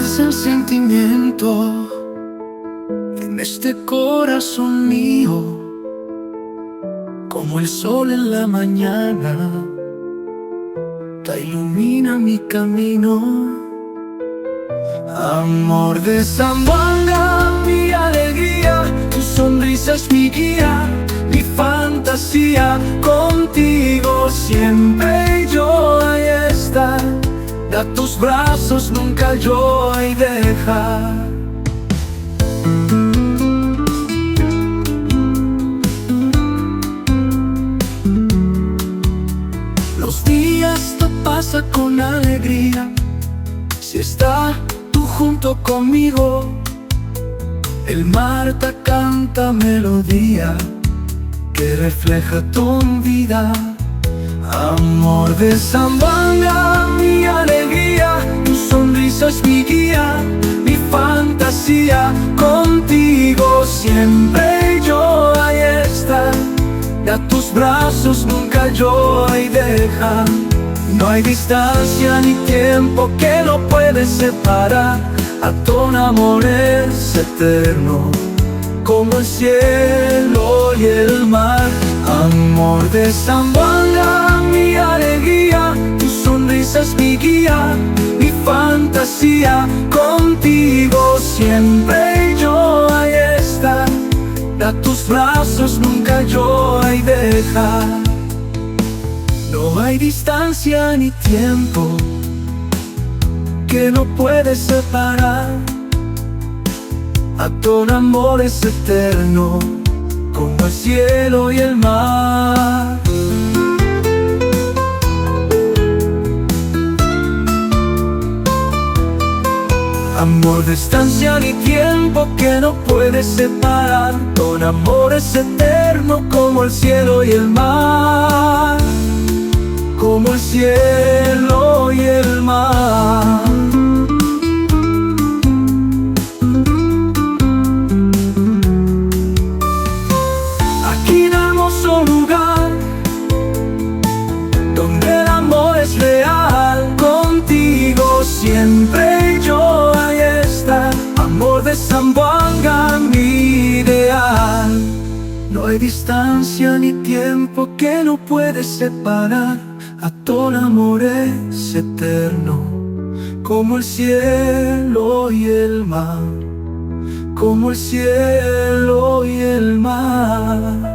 es el sentimiento en este corazón mío, como el sol en la mañana, te ilumina mi camino. Amor de Zamboanga, mi alegría, tu sonrisa es mi guía, mi fantasía, contigo siempre yo ahí estar. Da tus brazos, nunca yo hay dejar. Los días te pasan con alegría si estás tú junto conmigo. El mar te canta melodía que refleja tu vida. Amor de Zamboanga, mi alegría, tu sonrisa es mi guía, mi fantasía, contigo siempre yo ahí estar. Da tus brazos, nunca yo hay dejar. No hay distancia ni tiempo que lo puede separar. A tu amor es eterno, como el cielo y el mar. Amor de Zamboanga, mi alegría, tu sonrisa es mi guía, mi fantasía, contigo siempre yo ahí estar. Da tus brazos, nunca yo hay dejar. No hay distancia ni tiempo que no puede separar. A tu amor es eterno, como el cielo y el mar. Amor de distancia ni tiempo que no puede separar. Tu amor es eterno, como el cielo y el mar. Como el cielo y el mar. Aquí en el hermoso lugar donde el amor es real, contigo siempre yo ahí estar. Amor de Zamboanga, mi ideal. No hay distancia ni tiempo que no puede separar. A tu amor es eterno, como el cielo y el mar. Como el cielo y el mar.